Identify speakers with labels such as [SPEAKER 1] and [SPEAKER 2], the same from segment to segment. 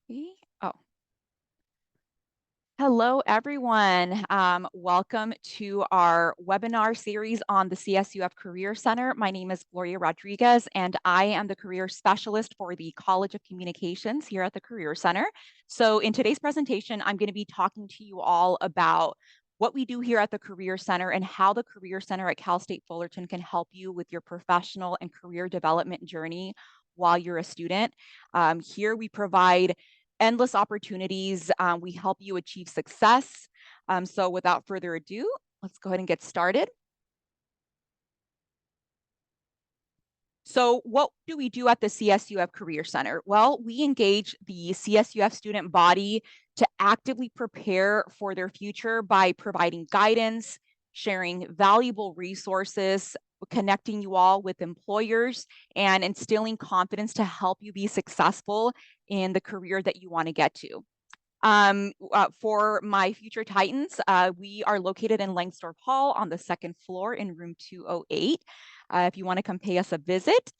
[SPEAKER 1] Oh, hello, everyone. Welcome to our webinar series on the CSUF Career Center. My name is Gloria Rodriguez, and I am the career specialist for the College of Communications here at the Career Center. So in today's presentation, I'm going to be talking to you all about what we do here at the Career Center and how the Career Center at Cal State Fullerton can help you with your professional and career development journey while you're a student. Here we provide endless opportunities. We help you achieve success. So without further ado, let's go ahead and get started. So what do we do at the CSUF Career Center? Well, we engage the CSUF student body to actively prepare for their future by providing guidance, sharing valuable resources, connecting you all with employers, and instilling confidence to help you be successful in the career that you want to get to. For my future Titans, we are located in Langsdorff Hall on the second floor in room 208. If you want to come pay us a visit.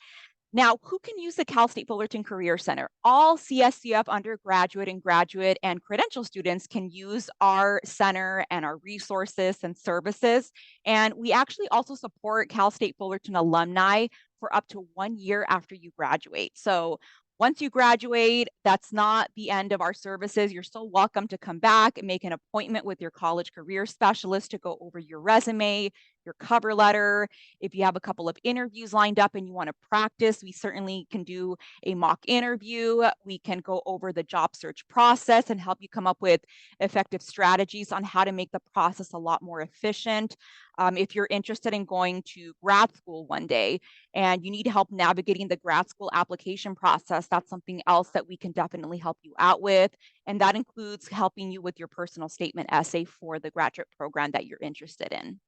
[SPEAKER 1] Now, who can use the Cal State Fullerton Career Center? All CSCF undergraduate and graduate and credential students can use our center and our resources and services. And we actually also support Cal State Fullerton alumni for up to 1 year after you graduate. So once you graduate, that's not the end of our services. You're still welcome to come back and make an appointment with your college career specialist to go over your resume, your cover letter. If you have a couple of interviews lined up and you want to practice, we certainly can do a mock interview. We can go over the job search process and help you come up with effective strategies on how to make the process a lot more efficient. If you're interested in going to grad school one day and you need help navigating the grad school application process, that's something else that we can definitely help you out with. And that includes helping you with your personal statement essay for the graduate program that you're interested in.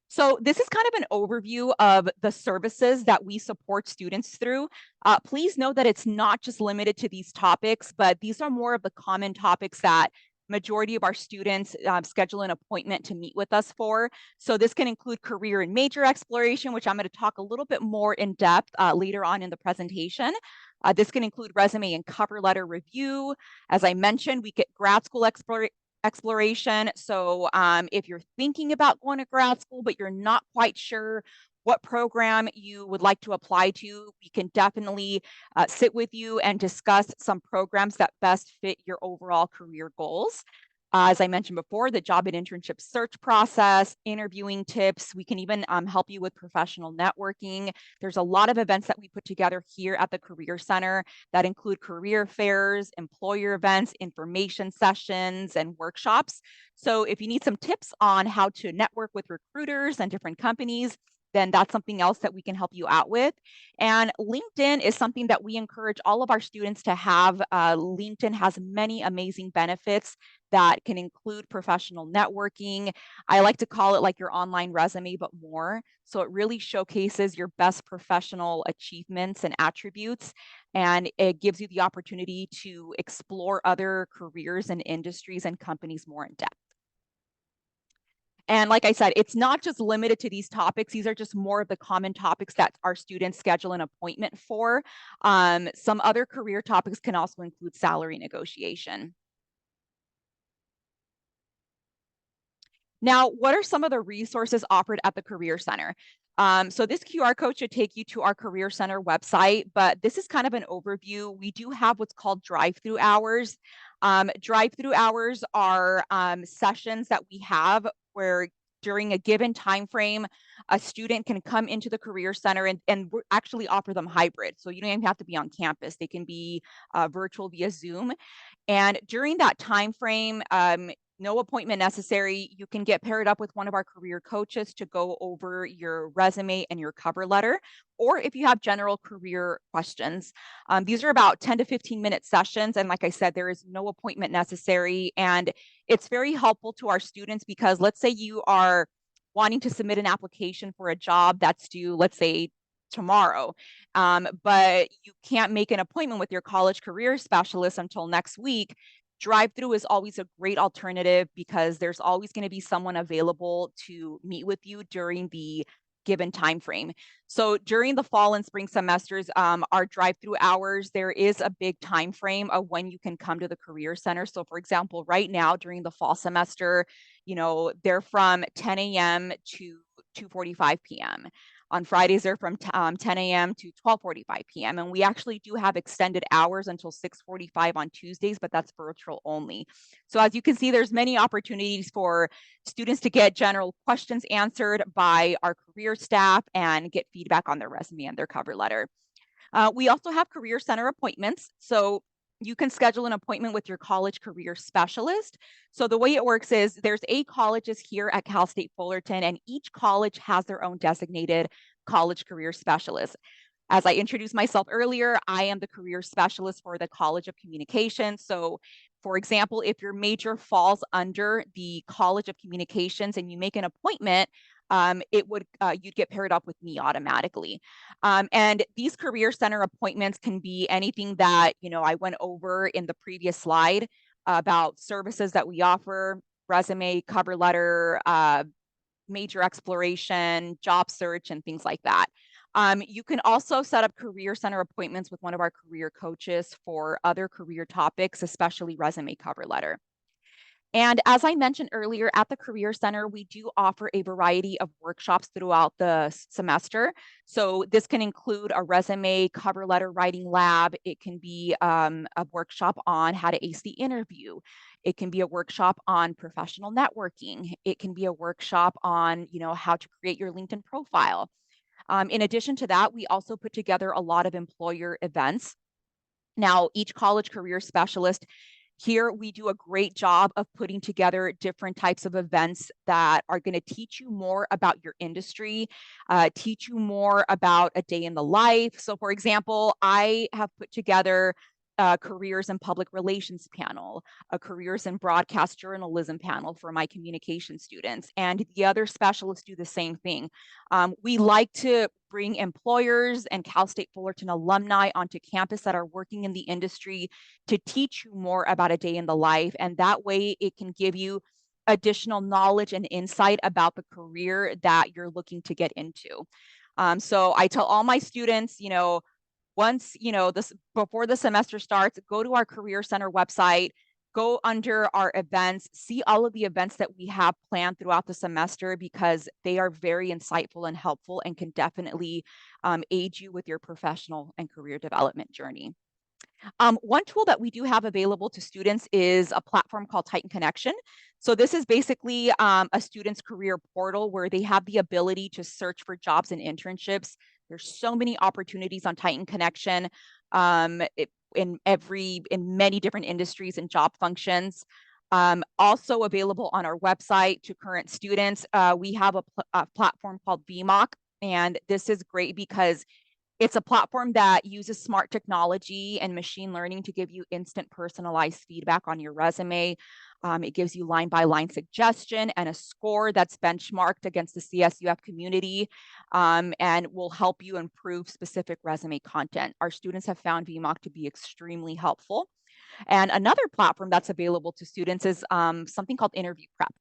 [SPEAKER 1] So this is kind of an overview of the services that we support students through. Please know that it's not just limited to these topics, but these are more of the common topics that majority of our students schedule an appointment to meet with us for. So this can include career and major exploration, which I'm going to talk a little bit more in depth later on in the presentation. This can include resume and cover letter review. As I mentioned, we get grad school exploration. So if you're thinking about going to grad school, but you're not quite sure what program you would like to apply to, we can definitely sit with you and discuss some programs that best fit your overall career goals. As I mentioned before, the job and internship search process, interviewing tips. We can even help you with professional networking. There's a lot of events that we put together here at the Career Center that include career fairs, employer events, information sessions, and workshops. So if you need some tips on how to network with recruiters and different companies, then that's something else that we can help you out with. And LinkedIn is something that we encourage all of our students to have. LinkedIn has many amazing benefits that can include professional networking. I like to call it like your online resume, but more. So it really showcases your best professional achievements and attributes, and it gives you the opportunity to explore other careers and industries and companies more in depth. And like I said, it's not just limited to these topics. These are just more of the common topics that our students schedule an appointment for. Some other career topics can also include salary negotiation. Now, what are some of the resources offered at the Career Center? So this QR code should take you to our Career Center website, but this is kind of an overview. We do have what's called drive-through hours. Drive-through hours are sessions that we have where during a given time frame, a student can come into the Career Center and we actually offer them hybrid. So you don't even have to be on campus. They can be virtual via Zoom. And during that time frame, no appointment necessary. You can get paired up with one of our career coaches to go over your resume and your cover letter, or if you have general career questions. These are about 10 to 15-minute sessions. And like I said, there is no appointment necessary. And it's very helpful to our students because let's say you are wanting to submit an application for a job that's due, let's say, tomorrow, but you can't make an appointment with your college career specialist until next week. Drive-through is always a great alternative because there's always going to be someone available to meet with you during the given time frame. So during the fall and spring semesters, our drive-through hours, there is a big time frame of when you can come to the Career Center. So for example, right now during the fall semester, they're from 10 a.m. to 2:45 p.m. On Fridays, they're from 10 a.m. to 12:45 p.m. And we actually do have extended hours until 6:45 on Tuesdays, but that's virtual only. So as you can see, there's many opportunities for students to get general questions answered by our career staff and get feedback on their resume and their cover letter. We also have Career Center appointments. So you can schedule an appointment with your college career specialist. So the way it works is there's 8 colleges here at Cal State Fullerton, and each college has their own designated college career specialist. As I introduced myself earlier, I am the career specialist for the College of Communication. So, for example, if your major falls under the College of Communications and you make an appointment, you'd get paired up with me automatically. And these career center appointments can be anything that I went over in the previous slide about services that we offer: resume, cover letter, major exploration, job search, and things like that. You can also set up career center appointments with one of our career coaches for other career topics, especially resume cover letter. And as I mentioned earlier, at the Career Center, we do offer a variety of workshops throughout the semester. So this can include a resume cover letter writing lab. It can be a workshop on how to ace the interview. It can be a workshop on professional networking. It can be a workshop on, how to create your LinkedIn profile. In addition to that, we also put together a lot of employer events. Now, each college career specialist here, we do a great job of putting together different types of events that are going to teach you more about your industry, teach you more about a day in the life. So, for example, I have put together a careers in public relations panel, a careers in broadcast journalism panel for my communication students, and the other specialists do the same thing. We like to bring employers and Cal State Fullerton alumni onto campus that are working in the industry to teach you more about a day in the life. And that way it can give you additional knowledge and insight about the career that you're looking to get into. So I tell all my students, once, this before the semester starts, go to our Career Center website, go under our events, see all of the events that we have planned throughout the semester, because they are very insightful and helpful and can definitely aid you with your professional and career development journey. One tool that we do have available to students is a platform called Titan Connection. So this is basically a student's career portal where they have the ability to search for jobs and internships. There's so many opportunities on Titan Connection in many different industries and job functions. Also available on our website to current students, we have a platform called VMOC, and this is great because it's a platform that uses smart technology and machine learning to give you instant personalized feedback on your resume. It gives you line-by-line suggestion and a score that's benchmarked against the CSUF community, and will help you improve specific resume content. Our students have found VMOC to be extremely helpful. And another platform that's available to students is something called Interview Prep.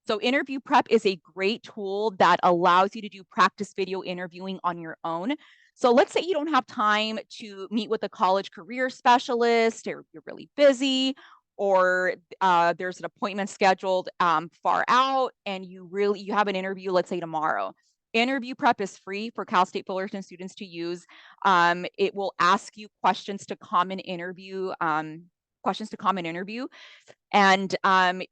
[SPEAKER 1] So Interview Prep is a great tool that allows you to do practice video interviewing on your own. So let's say you don't have time to meet with a college career specialist, or you're really busy, or there's an appointment scheduled far out, and you have an interview, let's say tomorrow. Interview Prep is free for Cal State Fullerton students to use. It will ask you questions to common interview, and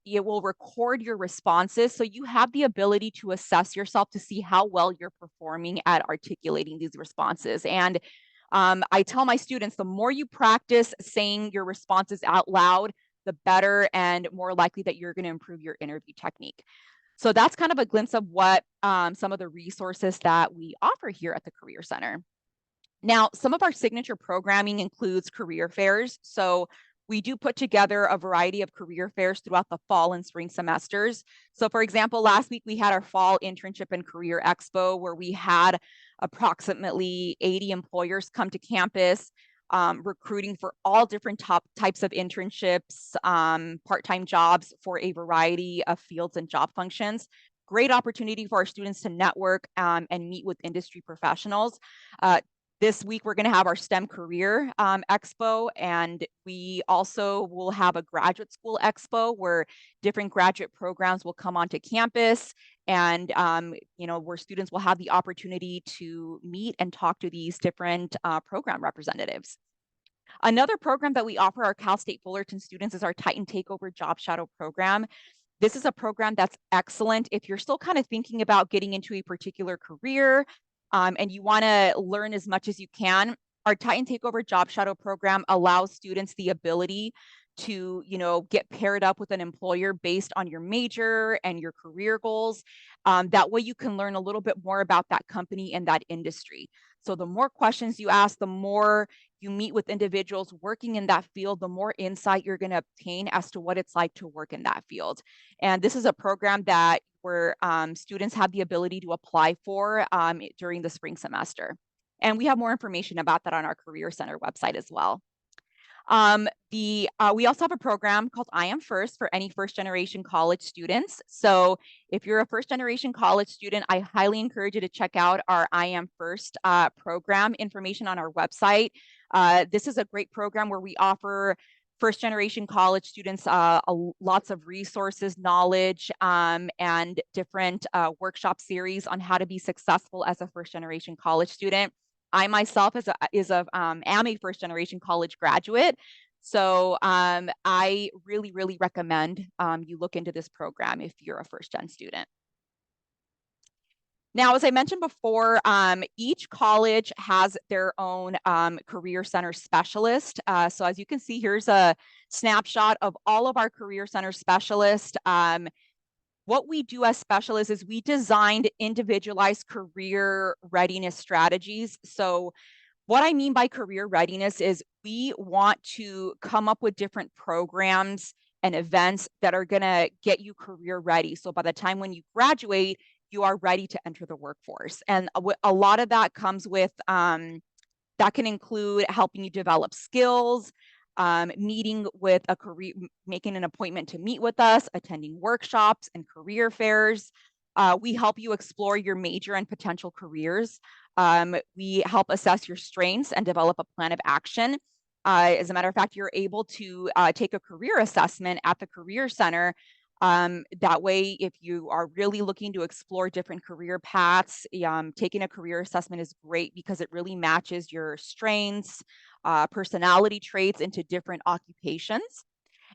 [SPEAKER 1] it will record your responses. So you have the ability to assess yourself to see how well you're performing at articulating these responses. And I tell my students, the more you practice saying your responses out loud, the better and more likely that you're going to improve your interview technique. So that's kind of a glimpse of what some of the resources that we offer here at the Career Center. Now, some of our signature programming includes career fairs. So we do put together a variety of career fairs throughout the fall and spring semesters. So for example, last week we had our fall internship and career expo where we had approximately 80 employers come to campus, recruiting for all different types of internships, part-time jobs for a variety of fields and job functions. great opportunity for our students to network and meet with industry professionals. This week, we're going to have our STEM Career Expo, and we also will have a graduate school expo where different graduate programs will come onto campus, and where students will have the opportunity to meet and talk to these different program representatives. Another program that we offer our Cal State Fullerton students is our Titan Takeover Job Shadow program. This is a program that's excellent if you're still kind of thinking about getting into a particular career and you want to learn as much as you can. Our Titan Takeover Job Shadow program allows students the ability to, get paired up with an employer based on your major and your career goals. That way you can learn a little bit more about that company and that industry. So the more questions you ask, the more you meet with individuals working in that field, the more insight you're going to obtain as to what it's like to work in that field. And this is a program that where students have the ability to apply for during the spring semester. And we have more information about that on our Career Center website as well. We also have a program called I Am First for any first generation college students. So if you're a first generation college student, I highly encourage you to check out our I Am First program information on our website. This is a great program where we offer first generation college students lots of resources, knowledge, and different workshop series on how to be successful as a first generation college student. I myself am a first generation college graduate. So I really, really recommend you look into this program if you're a first gen student. Now, as I mentioned before, each college has their own Career Center specialist. So as you can see, here's a snapshot of all of our Career Center specialists. What we do as specialists is we designed individualized career readiness strategies. So what I mean by career readiness is we want to come up with different programs and events that are going to get you career ready. So by the time when you graduate, you are ready to enter the workforce. And a lot of that comes with, that can include helping you develop skills, meeting with a career, making an appointment to meet with us, attending workshops and career fairs. We help you explore your major and potential careers. We help assess your strengths and develop a plan of action. As a matter of fact, you're able to take a career assessment at the Career Center. That way, if you are really looking to explore different career paths, taking a career assessment is great because it really matches your strengths, personality traits into different occupations.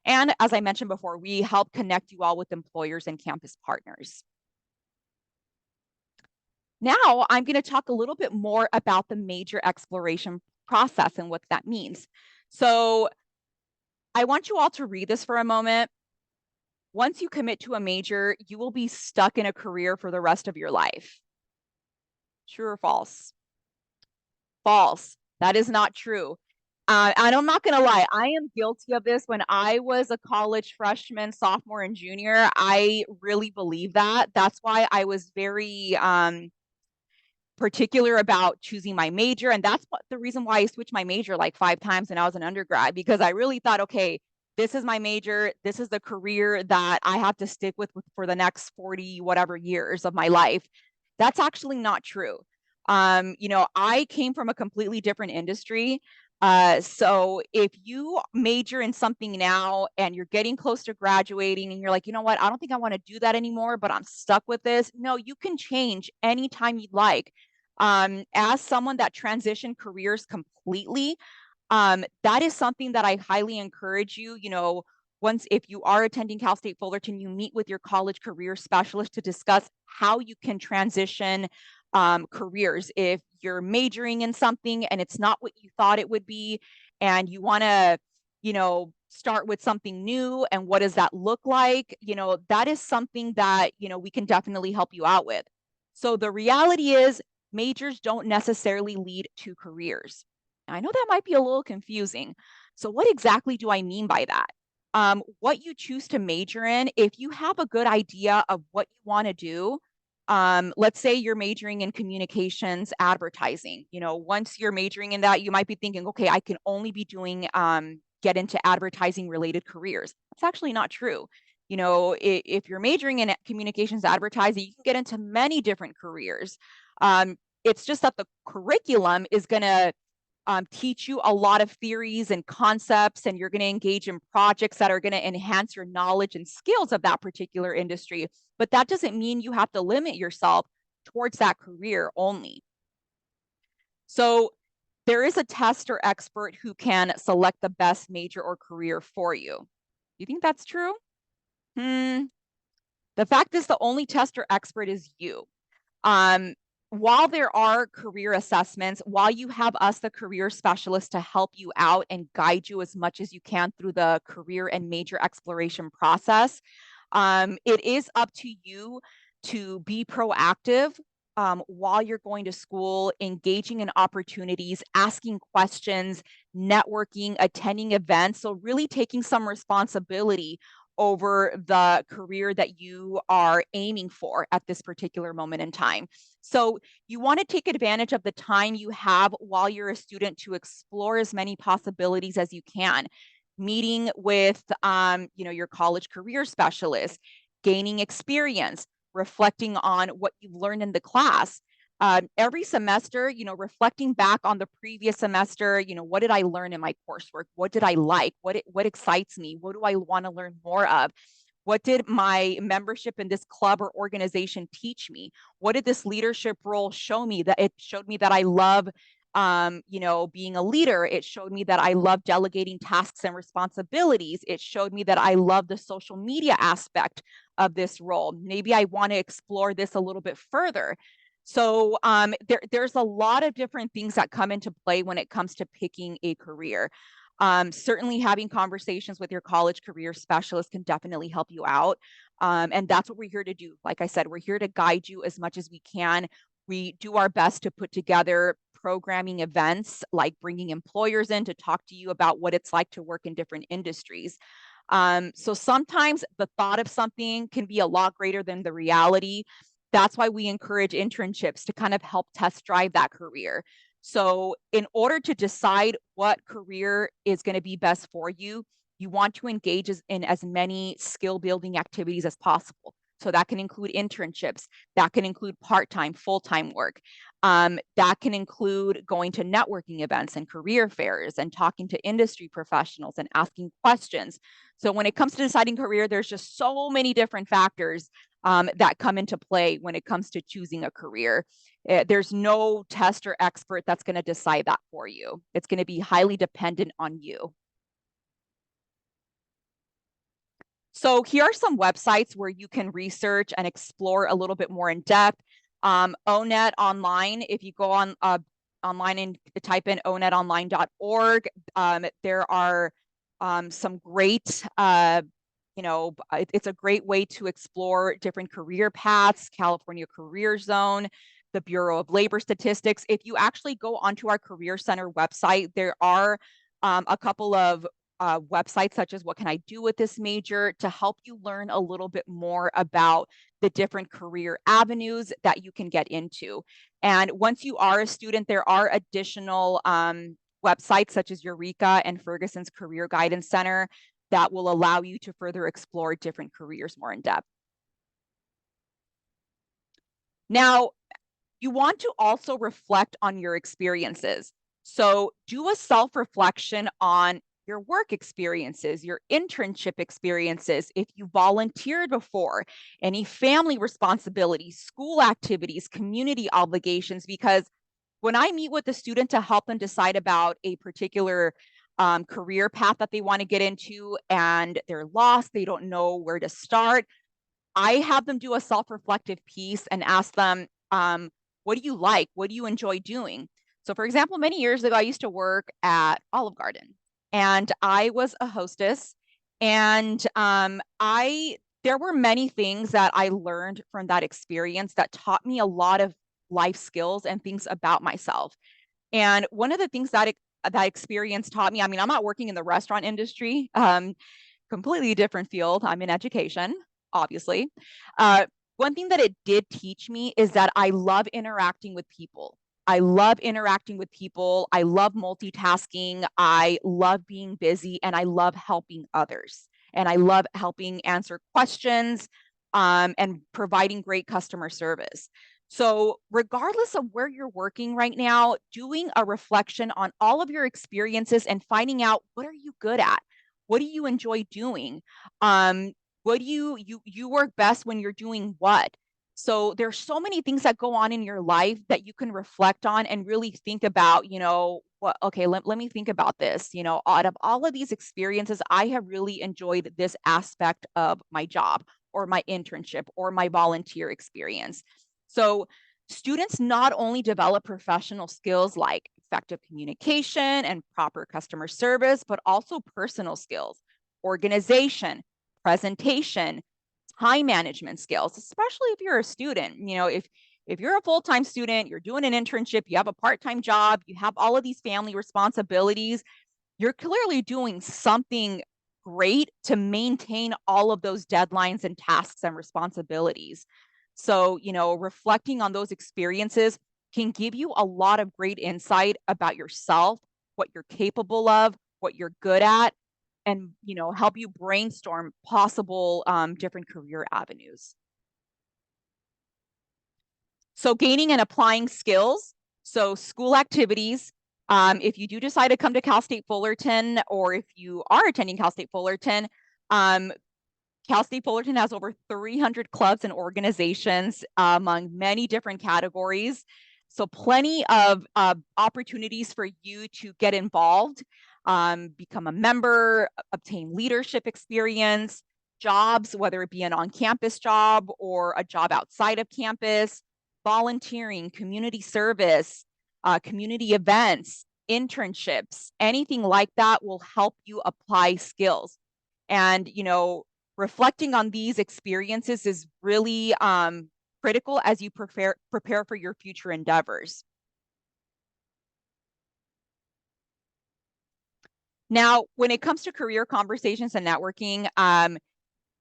[SPEAKER 1] And as I mentioned before, we help connect you all with employers and campus partners. Now, I'm going to talk a little bit more about the major exploration process and what that means. So I want you all to read this for a moment. Once you commit to a major, you will be stuck in a career for the rest of your life. True or false? False. That is not true. And I'm not going to lie, I am guilty of this. When I was a college freshman, sophomore, and junior, I really believe that. That's why I was very particular about choosing my major. And that's the reason why I switched my major like 5 times when I was an undergrad, because I really thought, okay, this is my major. This is the career that I have to stick with for the next 40 whatever years of my life. That's actually not true. I came from a completely different industry. So if you major in something now and you're getting close to graduating and you're like, you know what, I don't think I want to do that anymore, but I'm stuck with this. No, you can change anytime you'd like. As someone that transitioned careers completely, that is something that I highly encourage you. Once if you are attending Cal State Fullerton, you meet with your college career specialist to discuss how you can transition careers. If you're majoring in something and it's not what you thought it would be, and you want to, start with something new, and what does that look like? That is something that, we can definitely help you out with. So the reality is majors don't necessarily lead to careers. I know that might be a little confusing. So what exactly do I mean by that? What you choose to major in, if you have a good idea of what you want to do, let's say you're majoring in communications advertising. Once you're majoring in that, you might be thinking, okay, I can only be doing, get into advertising related careers. That's actually not true. if you're majoring in communications advertising, you can get into many different careers. It's just that the curriculum is going to teach you a lot of theories and concepts, and you're going to engage in projects that are going to enhance your knowledge and skills of that particular industry. But that doesn't mean you have to limit yourself towards that career only. So there is a tester expert who can select the best major or career for you. Do you think that's true? The fact is, the only tester expert is you. While there are career assessments, while you have us, the career specialist, to help you out and guide you as much as you can through the career and major exploration process, it is up to you to be proactive while you're going to school, engaging in opportunities, asking questions, networking, attending events. So really taking some responsibility over the career that you are aiming for at this particular moment in time. So you want to take advantage of the time you have while you're a student to explore as many possibilities as you can. Meeting with, your college career specialist, gaining experience, reflecting on what you've learned in the class. Every semester, reflecting back on the previous semester, what did I learn in my coursework? What did I like? What excites me? What do I want to learn more of? What did my membership in this club or organization teach me? What did this leadership role show me? That it showed me that I love being a leader. It showed me that I love delegating tasks and responsibilities. It showed me that I love the social media aspect of this role. Maybe I want to explore this a little bit further. So there's a lot of different things that come into play when it comes to picking a career. Certainly having conversations with your college career specialist can definitely help you out. And that's what we're here to do. Like I said, we're here to guide you as much as we can. We do our best to put together programming events, like bringing employers in to talk to you about what it's like to work in different industries. So sometimes the thought of something can be a lot greater than the reality. That's why we encourage internships to kind of help test drive that career. So in order to decide what career is going to be best for you, you want to engage in as many skill building activities as possible. So that can include internships, that can include part-time, full-time work. That can include going to networking events and career fairs and talking to industry professionals and asking questions. So when it comes to deciding career, there's just so many different factors that come into play when it comes to choosing a career. There's no test or expert that's going to decide that for you. It's going to be highly dependent on you. So here are some websites where you can research and explore a little bit more in depth. ONET Online, if you go on online and type in onetonline.org, there are some great, it's a great way to explore different career paths, California Career Zone, the Bureau of Labor Statistics. If you actually go onto our Career Center website, there are a couple of websites such as What Can I Do with This Major to help you learn a little bit more about the different career avenues that you can get into. And once you are a student, there are additional websites such as Eureka and Ferguson's Career Guidance Center that will allow you to further explore different careers more in depth. Now, you want to also reflect on your experiences. So do a self-reflection on your work experiences, your internship experiences, if you volunteered before, any family responsibilities, school activities, community obligations, because when I meet with a student to help them decide about a particular career path that they want to get into and they're lost, they don't know where to start, I have them do a self-reflective piece and ask them, what do you like? What do you enjoy doing? So for example, many years ago, I used to work at Olive Garden and I was a hostess, and there were many things that I learned from that experience that taught me a lot of life skills and things about myself. And one of the things that that experience taught me, I mean, I'm not working in the restaurant industry, completely different field. I'm in education, obviously. One thing that it did teach me is that I love interacting with people. I love interacting with people. I love multitasking. I love being busy and I love helping others. and I love helping answer questions and providing great customer service. So regardless of where you're working right now, doing a reflection on all of your experiences and finding out, what are you good at? What do you enjoy doing? What do you work best when you're doing what? So there's so many things that go on in your life that you can reflect on and really think about, let me think about this. Out of all of these experiences, I have really enjoyed this aspect of my job or my internship or my volunteer experience. So students not only develop professional skills like effective communication and proper customer service, but also personal skills, organization, presentation, time management skills, especially if you're a student. If you're a full-time student, you're doing an internship, you have a part-time job, you have all of these family responsibilities, you're clearly doing something great to maintain all of those deadlines and tasks and responsibilities. So, reflecting on those experiences can give you a lot of great insight about yourself, what you're capable of, what you're good at, and, help you brainstorm possible different career avenues. So gaining and applying skills. So school activities. If you do decide to come to Cal State Fullerton, or if you are attending Cal State Fullerton, Cal State Fullerton has over 300 clubs and organizations among many different categories. So plenty of opportunities for you to get involved, become a member, obtain leadership experience, jobs, whether it be an on-campus job or a job outside of campus, volunteering, community service, community events, internships, anything like that will help you apply skills. And, reflecting on these experiences is really critical as you prepare for your future endeavors. Now, when it comes to career conversations and networking,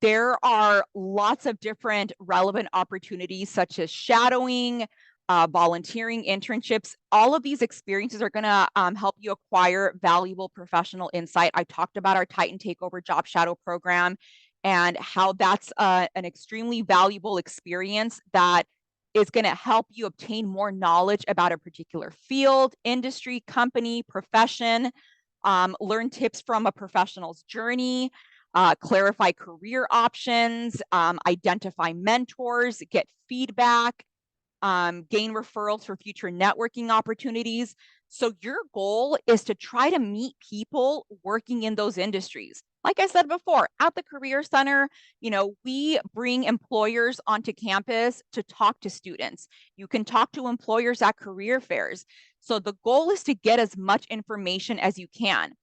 [SPEAKER 1] there are lots of different relevant opportunities, such as shadowing, volunteering, internships. All of these experiences are going to help you acquire valuable professional insight. I talked about our Titan Takeover Job Shadow program and how that's an extremely valuable experience that is going to help you obtain more knowledge about a particular field, industry, company, profession, learn tips from a professional's journey, clarify career options, identify mentors, get feedback, gain referrals for future networking opportunities. So your goal is to try to meet people working in those industries. Like I said before, at the Career Center, we bring employers onto campus to talk to students. You can talk to employers at career fairs. So the goal is to get as much information as you can.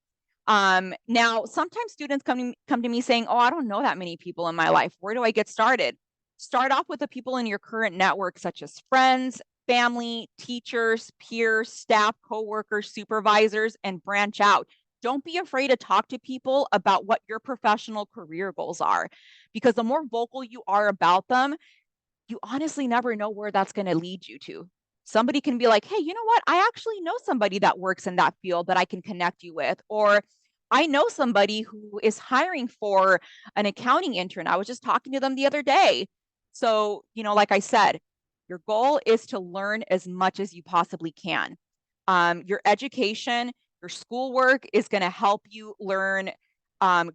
[SPEAKER 1] Now, sometimes students come to me saying, oh, I don't know that many people in my life. Where do I get started? Start off with the people in your current network, such as friends, family, teachers, peers, staff, coworkers, supervisors, and branch out. Don't be afraid to talk to people about what your professional career goals are, because the more vocal you are about them, you honestly never know where that's going to lead you to. Somebody can be like, hey, you know what? I actually know somebody that works in that field that I can connect you with. Or I know somebody who is hiring for an accounting intern. I was just talking to them the other day. So, like I said, your goal is to learn as much as you possibly can. Your education, your schoolwork is going to help you learn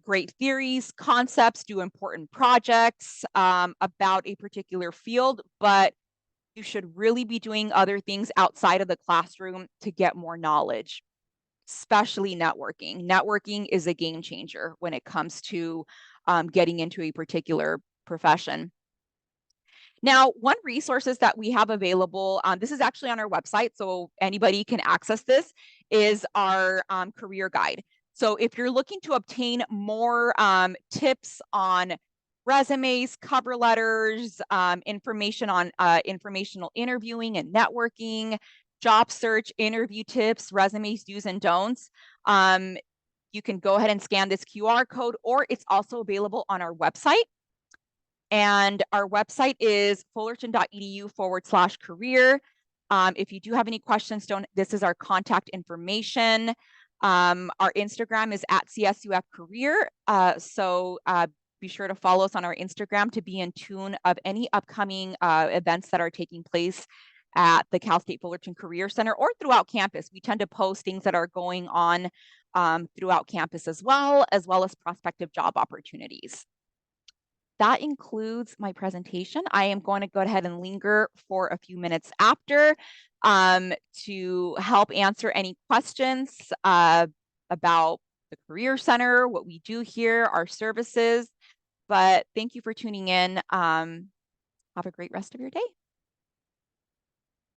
[SPEAKER 1] great theories, concepts, do important projects about a particular field, but you should really be doing other things outside of the classroom to get more knowledge, especially networking. Networking is a game changer when it comes to getting into a particular profession. Now, one resources that we have available, this is actually on our website, so anybody can access this, is our career guide. So if you're looking to obtain more tips on resumes, cover letters, information on informational interviewing and networking, job search, interview tips, resumes, do's and don'ts, you can go ahead and scan this QR code, or it's also available on our website. And our website is fullerton.edu/career. If you do have any questions, this is our contact information. Our Instagram is at CSUF Career. So be sure to follow us on our Instagram to be in tune of any upcoming events that are taking place at the Cal State Fullerton Career Center or throughout campus. We tend to post things that are going on throughout campus as well as prospective job opportunities. That includes my presentation. I am going to go ahead and linger for a few minutes after to help answer any questions about the Career Center, what we do here, our services. But thank you for tuning in. Have a great rest of your day.